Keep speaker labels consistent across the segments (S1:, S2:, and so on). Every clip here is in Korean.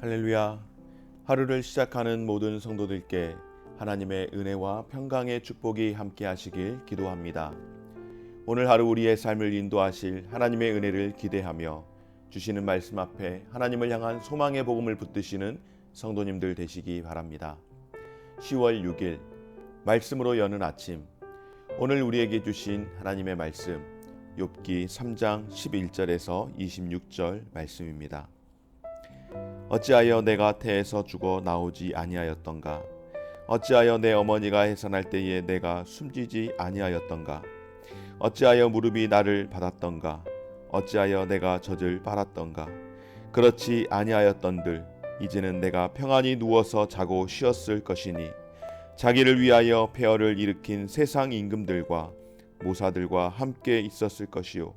S1: 할렐루야. 하루를 시작하는 모든 성도들께 하나님의 은혜와 평강의 축복이 함께 하시길 기도합니다. 오늘 하루 우리의 삶을 인도하실 하나님의 은혜를 기대하며 주시는 말씀 앞에 하나님을 향한 소망의 복음을 붙드시는 성도님들 되시기 바랍니다. 10월 6일 말씀으로 여는 아침, 오늘 우리에게 주신 하나님의 말씀 욥기 3장 11절에서 26절 말씀입니다. 어찌하여 내가 태에서 죽어 나오지 아니하였던가? 어찌하여 내 어머니가 해산할 때에 내가 숨지지 아니하였던가? 어찌하여 무릎이 나를 받았던가? 어찌하여 내가 젖을 빨았던가? 그렇지 아니하였던들 이제는 내가 평안히 누워서 자고 쉬었을 것이니 자기를 위하여 폐허를 일으킨 세상 임금들과 모사들과 함께 있었을 것이요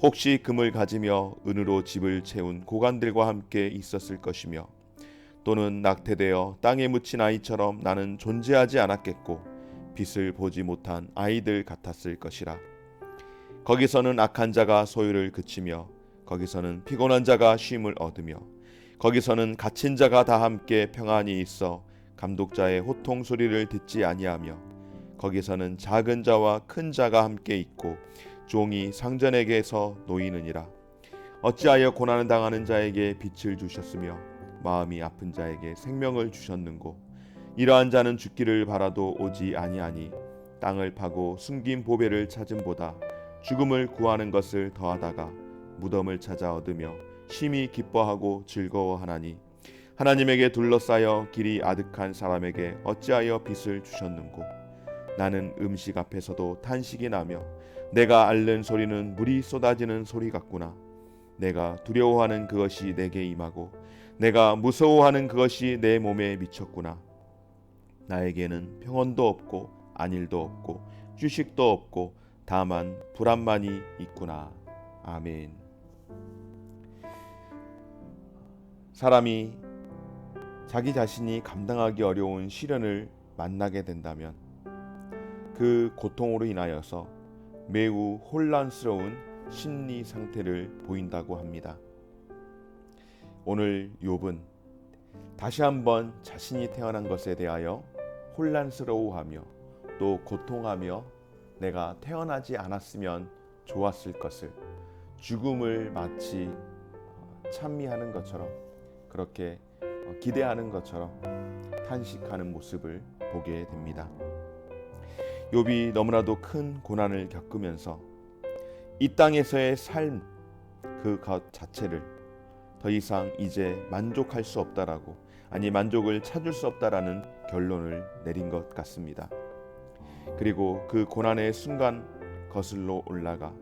S1: 혹시 금을 가지며 은으로 집을 채운 고관들과 함께 있었을 것이며 또는 낙태되어 땅에 묻힌 아이처럼 나는 존재하지 않았겠고 빛을 보지 못한 아이들 같았을 것이라. 거기서는 악한 자가 소유를 그치며 거기서는 피곤한 자가 쉼을 얻으며 거기서는 갇힌 자가 다 함께 평안히 있어 감독자의 호통 소리를 듣지 아니하며 거기서는 작은 자와 큰 자가 함께 있고 종이 상전에게서 놓이느니라. 어찌하여 고난을 당하는 자에게 빛을 주셨으며 마음이 아픈 자에게 생명을 주셨는고 이러한 자는 죽기를 바라도 오지 아니하니 땅을 파고 숨긴 보배를 찾음보다 죽음을 구하는 것을 더하다가 무덤을 찾아 얻으며 심히 기뻐하고 즐거워하나니 하나님에게 둘러싸여 길이 아득한 사람에게 어찌하여 빛을 주셨는고 나는 음식 앞에서도 탄식이 나며 내가 앓는 소리는 물이 쏟아지는 소리 같구나. 내가 두려워하는 그것이 내게 임하고 내가 무서워하는 그것이 내 몸에 미쳤구나. 나에게는 평온도 없고 안일도 없고 휴식도 없고 다만 불안만이 있구나. 아멘. 사람이 자기 자신이 감당하기 어려운 시련을 만나게 된다면 그 고통으로 인하여서 매우 혼란스러운 심리 상태를 보인다고 합니다. 오늘 욥은 다시 한번 자신이 태어난 것에 대하여 혼란스러워하며 또 고통하며 내가 태어나지 않았으면 좋았을 것을 죽음을 마치 찬미하는 것처럼 그렇게 기대하는 것처럼 탄식하는 모습을 보게 됩니다. 욥이 너무나도 큰 고난을 겪으면서 이 땅에서의 삶 그 것 자체를 더 이상 이제 만족할 수 없다라고 아니 만족을 찾을 수 없다라는 결론을 내린 것 같습니다. 그리고 그 고난의 순간 거슬러 올라가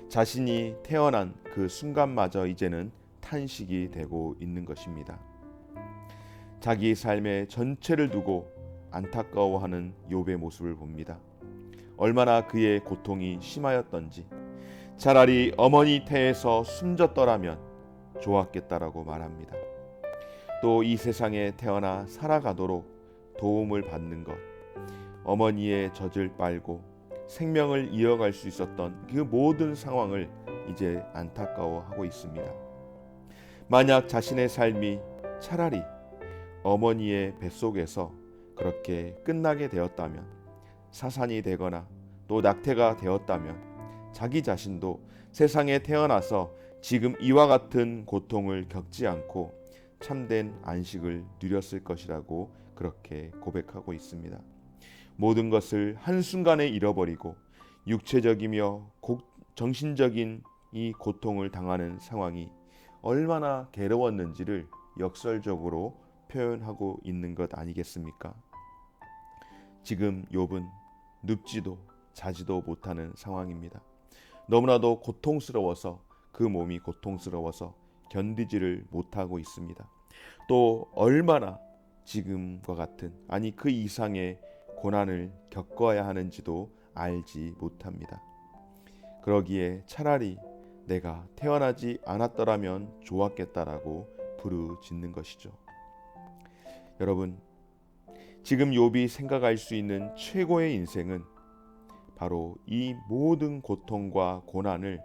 S1: 자신이 태어난 그 순간마저 이제는 탄식이 되고 있는 것입니다. 자기 삶의 전체를 두고 안타까워하는 욥의 모습을 봅니다. 얼마나 그의 고통이 심하였던지 차라리 어머니 태에서 숨졌더라면 좋았겠다라고 말합니다. 또 이 세상에 태어나 살아가도록 도움을 받는 것, 어머니의 젖을 빨고 생명을 이어갈 수 있었던 그 모든 상황을 이제 안타까워하고 있습니다. 만약 자신의 삶이 차라리 어머니의 뱃속에서 그렇게 끝나게 되었다면 사산이 되거나 또 낙태가 되었다면 자기 자신도 세상에 태어나서 지금 이와 같은 고통을 겪지 않고 참된 안식을 누렸을 것이라고 그렇게 고백하고 있습니다. 모든 것을 한순간에 잃어버리고 육체적이며 정신적인 이 고통을 당하는 상황이 얼마나 괴로웠는지를 역설적으로 표현하고 있는 것 아니겠습니까? 지금 욥은 눕지도 자지도 못하는 상황입니다. 너무나도 고통스러워서 그 몸이 고통스러워서 견디지를 못하고 있습니다. 또 얼마나 지금과 같은 아니 그 이상의 고난을 겪어야 하는지도 알지 못합니다. 그러기에 차라리 내가 태어나지 않았더라면 좋았겠다라고 부르짖는 것이죠. 여러분, 지금 욥이 생각할 수 있는 최고의 인생은 바로 이 모든 고통과 고난을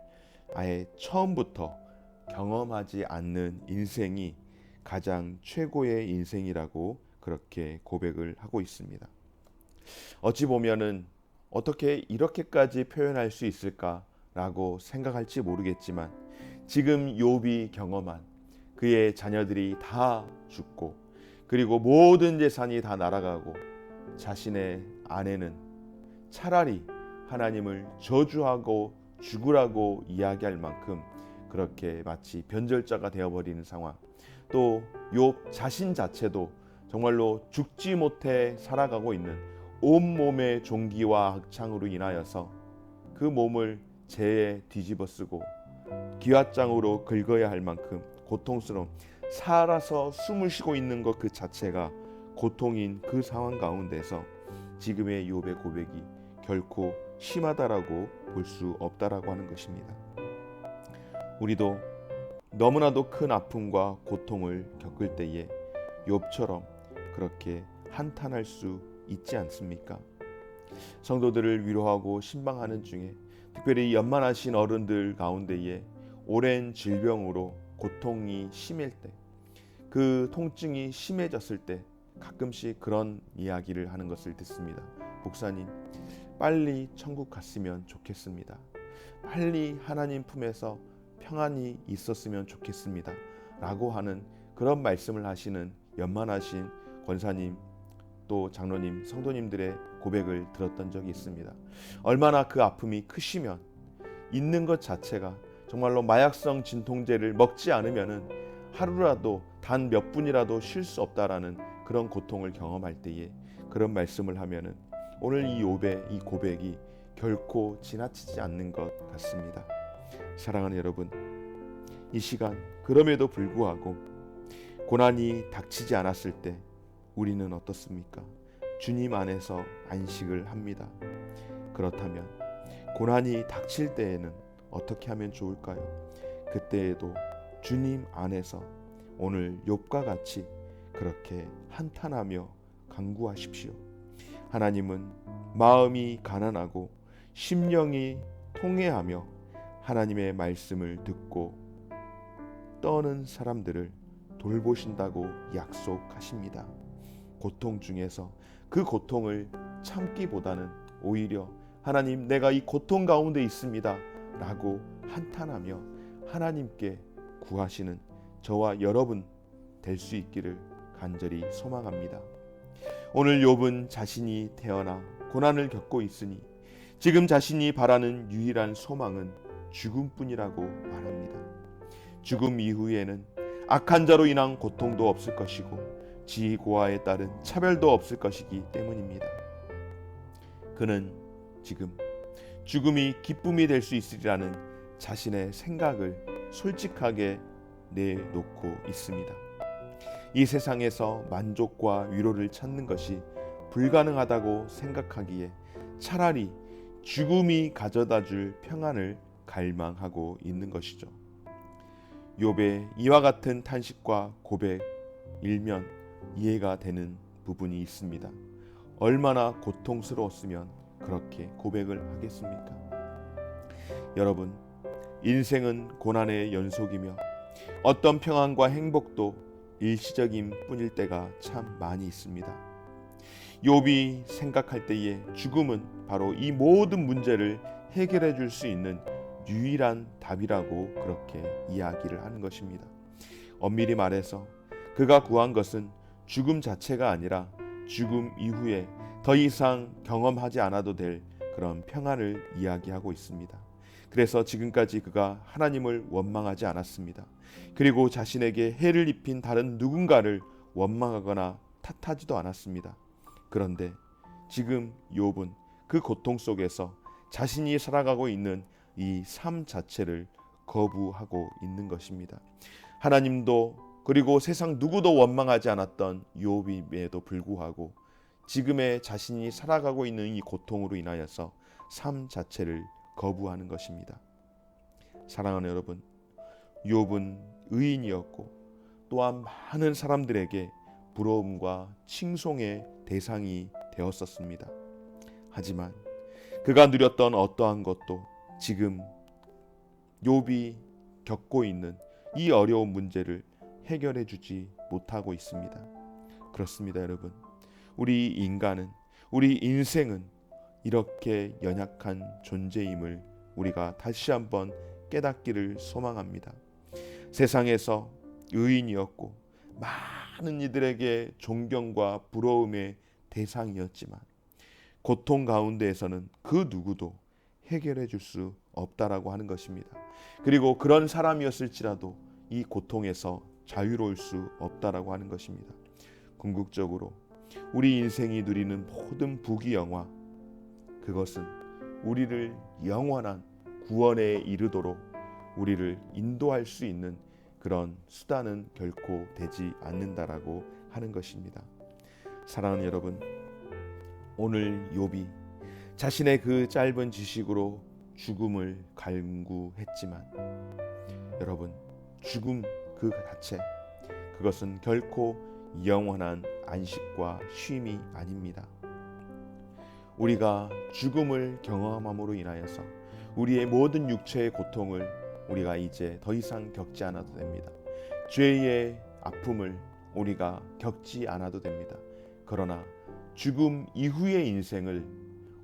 S1: 아예 처음부터 경험하지 않는 인생이 가장 최고의 인생이라고 그렇게 고백을 하고 있습니다. 어찌 보면은 어떻게 이렇게까지 표현할 수 있을까라고 생각할지 모르겠지만, 지금 욥이 경험한 그의 자녀들이 다 죽고 그리고 모든 재산이 다 날아가고 자신의 아내는 차라리 하나님을 저주하고 죽으라고 이야기할 만큼 그렇게 마치 변절자가 되어버리는 상황, 또 욥 자신 자체도 정말로 죽지 못해 살아가고 있는 온몸의 종기와 악창으로 인하여서 그 몸을 재에 뒤집어 쓰고 기왓장으로 긁어야 할 만큼 고통스러운, 살아서 숨을 쉬고 있는 것 그 자체가 고통인 그 상황 가운데서 지금의 욥의 고백이 결코 심하다라고 볼 수 없다라고 하는 것입니다. 우리도 너무나도 큰 아픔과 고통을 겪을 때에 욥처럼 그렇게 한탄할 수 있지 않습니까? 성도들을 위로하고 신방하는 중에 특별히 연만하신 어른들 가운데에 오랜 질병으로 고통이 심할 때, 그 통증이 심해졌을 때 가끔씩 그런 이야기를 하는 것을 듣습니다. 목사님, 빨리 천국 갔으면 좋겠습니다. 빨리 하나님 품에서 평안이 있었으면 좋겠습니다. 라고 하는 그런 말씀을 하시는 연만하신 권사님, 또 장로님, 성도님들의 고백을 들었던 적이 있습니다. 얼마나 그 아픔이 크시면 있는 것 자체가 정말로 마약성 진통제를 먹지 않으면은 하루라도 단 몇 분이라도 쉴 수 없다라는 그런 고통을 경험할 때에 그런 말씀을 하면은 오늘 이 욥의 이 고백이 결코 지나치지 않는 것 같습니다. 사랑하는 여러분, 이 시간 그럼에도 불구하고 고난이 닥치지 않았을 때 우리는 어떻습니까? 주님 안에서 안식을 합니다. 그렇다면 고난이 닥칠 때에는 어떻게 하면 좋을까요? 그때에도 주님 안에서 오늘 욥과 같이 그렇게 한탄하며 간구하십시오. 하나님은 마음이 가난하고 심령이 통회하며 하나님의 말씀을 듣고 떠는 사람들을 돌보신다고 약속하십니다. 고통 중에서 그 고통을 참기보다는 오히려 하나님, 내가 이 고통 가운데 있습니다 라고 한탄하며 하나님께 구하시는 저와 여러분 될 수 있기를 간절히 소망합니다. 오늘 욥은 자신이 태어나 고난을 겪고 있으니 지금 자신이 바라는 유일한 소망은 죽음뿐이라고 말합니다. 죽음 이후에는 악한 자로 인한 고통도 없을 것이고 지고와에 따른 차별도 없을 것이기 때문입니다. 그는 지금 죽음이 기쁨이 될 수 있으리라는 자신의 생각을 솔직하게 내놓고 있습니다. 이 세상에서 만족과 위로를 찾는 것이 불가능하다고 생각하기에 차라리 죽음이 가져다 줄 평안을 갈망하고 있는 것이죠. 욥의 이와 같은 탄식과 고백 일면 이해가 되는 부분이 있습니다. 얼마나 고통스러웠으면 그렇게 고백을 하겠습니까? 여러분, 인생은 고난의 연속이며 어떤 평안과 행복도 일시적인 뿐일 때가 참 많이 있습니다. 욥이 생각할 때에 죽음은 바로 이 모든 문제를 해결해 줄 수 있는 유일한 답이라고 그렇게 이야기를 하는 것입니다. 엄밀히 말해서 그가 구한 것은 죽음 자체가 아니라 죽음 이후에 더 이상 경험하지 않아도 될 그런 평안을 이야기하고 있습니다. 그래서 지금까지 그가 하나님을 원망하지 않았습니다. 그리고 자신에게 해를 입힌 다른 누군가를 원망하거나 탓하지도 않았습니다. 그런데 지금 욥은 그 고통 속에서 자신이 살아가고 있는 이 삶 자체를 거부하고 있는 것입니다. 하나님도 그리고 세상 누구도 원망하지 않았던 욥임에도 불구하고 지금의 자신이 살아가고 있는 이 고통으로 인하여서 삶 자체를 거부하는 것입니다. 사랑하는 여러분, 욥은 의인이었고 또한 많은 사람들에게 부러움과 칭송의 대상이 되었었습니다. 하지만 그가 누렸던 어떠한 것도 지금 욥이 겪고 있는 이 어려운 문제를 해결해 주지 못하고 있습니다. 그렇습니다, 여러분. 우리 인간은, 우리 인생은 이렇게 연약한 존재임을 우리가 다시 한번 깨닫기를 소망합니다. 세상에서 의인이었고 많은 이들에게 존경과 부러움의 대상이었지만 고통 가운데에서는 그 누구도 해결해 줄 수 없다라고 하는 것입니다. 그리고 그런 사람이었을지라도 이 고통에서 자유로울 수 없다라고 하는 것입니다. 궁극적으로 우리 인생이 누리는 모든 부귀영화, 그것은 우리를 영원한 구원에 이르도록 우리를 인도할 수 있는 그런 수단은 결코 되지 않는다라고 하는 것입니다. 사랑하는 여러분, 오늘 욥이 자신의 그 짧은 지식으로 죽음을 갈구했지만, 여러분, 죽음 그 자체, 그것은 결코 영원한 안식과 쉼이 아닙니다. 우리가 죽음을 경험함으로 인하여서 우리의 모든 육체의 고통을 우리가 이제 더 이상 겪지 않아도 됩니다. 죄의 아픔을 우리가 겪지 않아도 됩니다. 그러나 죽음 이후의 인생을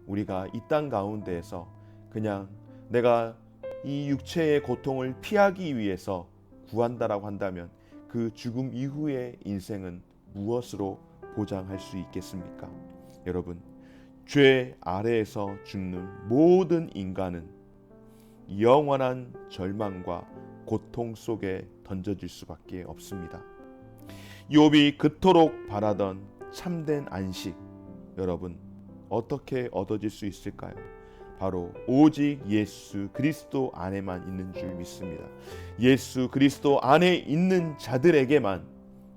S1: 우리가 이 땅 가운데에서 그냥 내가 이 육체의 고통을 피하기 위해서 구한다라고 한다면 그 죽음 이후의 인생은 무엇으로 보장할 수 있겠습니까? 여러분, 죄 아래에서 죽는 모든 인간은 영원한 절망과 고통 속에 던져질 수밖에 없습니다. 욥이 그토록 바라던 참된 안식, 여러분 어떻게 얻어질 수 있을까요? 바로 오직 예수 그리스도 안에만 있는 줄 믿습니다. 예수 그리스도 안에 있는 자들에게만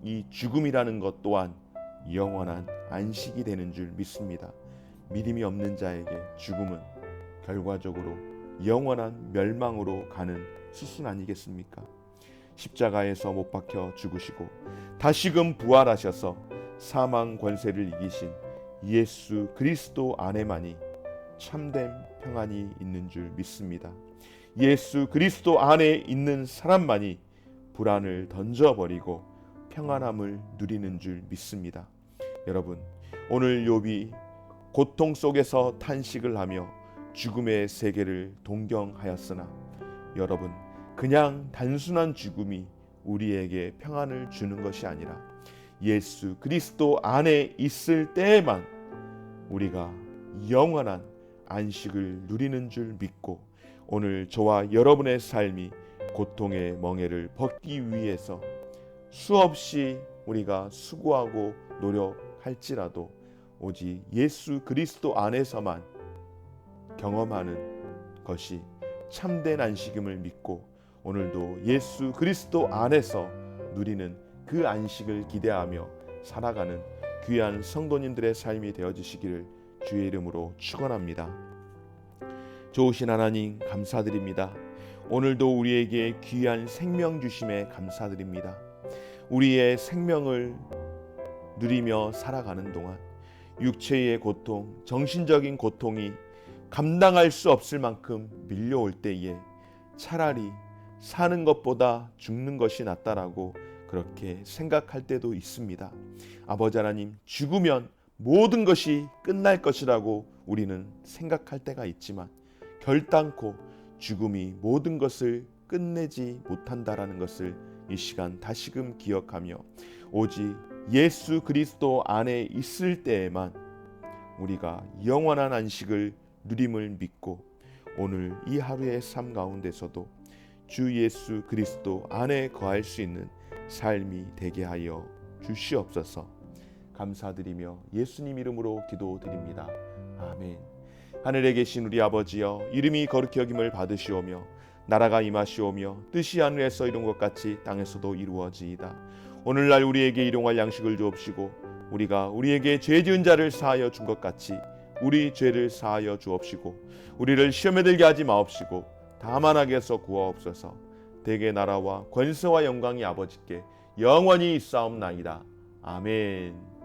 S1: 이 죽음이라는 것 또한 영원한 안식이 되는 줄 믿습니다. 믿음이 없는 자에게 죽음은 결과적으로 영원한 멸망으로 가는 수순 아니겠습니까? 십자가에서 못 박혀 죽으시고 다시금 부활하셔서 사망 권세를 이기신 예수 그리스도 안에만이 참된 평안이 있는 줄 믿습니다. 예수 그리스도 안에 있는 사람만이 불안을 던져버리고 평안함을 누리는 줄 믿습니다. 여러분, 오늘 욥이 고통 속에서 탄식을 하며 죽음의 세계를 동경하였으나, 여러분, 그냥 단순한 죽음이 우리에게 평안을 주는 것이 아니라 예수 그리스도 안에 있을 때에만 우리가 영원한 안식을 누리는 줄 믿고, 오늘 저와 여러분의 삶이 고통의 멍에를 벗기 위해서 수없이 우리가 수고하고 노력할지라도 오직 예수 그리스도 안에서만 경험하는 것이 참된 안식임을 믿고, 오늘도 예수 그리스도 안에서 누리는 그 안식을 기대하며 살아가는 귀한 성도님들의 삶이 되어주시기를 주의 이름으로 축원합니다. 좋으신 하나님 감사드립니다. 오늘도 우리에게 귀한 생명 주심에 감사드립니다. 우리의 생명을 누리며 살아가는 동안 육체의 고통, 정신적인 고통이 감당할 수 없을 만큼 밀려올 때에 차라리 사는 것보다 죽는 것이 낫다라고 그렇게 생각할 때도 있습니다. 아버지 하나님, 죽으면 모든 것이 끝날 것이라고 우리는 생각할 때가 있지만 결단코 죽음이 모든 것을 끝내지 못한다라는 것을 이 시간 다시금 기억하며 오직 예수 그리스도 안에 있을 때에만 우리가 영원한 안식을 누림을 믿고 오늘 이 하루의 삶 가운데서도 주 예수 그리스도 안에 거할 수 있는 삶이 되게 하여 주시옵소서. 감사드리며 예수님 이름으로 기도드립니다. 아멘. 하늘에 계신 우리 아버지여, 이름이 거룩히 여김을 받으시오며 나라가 임하시오며 뜻이 하늘에서 이룬 것 같이 땅에서도 이루어지이다. 오늘날 우리에게 일용할 양식을 주옵시고 우리가 우리에게 죄 지은 자를 사하여 준 것 같이 우리 죄를 사하여 주옵시고 우리를 시험에 들게 하지 마옵시고 다만 악에서 구하옵소서. 대개 나라와 권세와 영광이 아버지께 영원히 있사옵나이다. 아멘.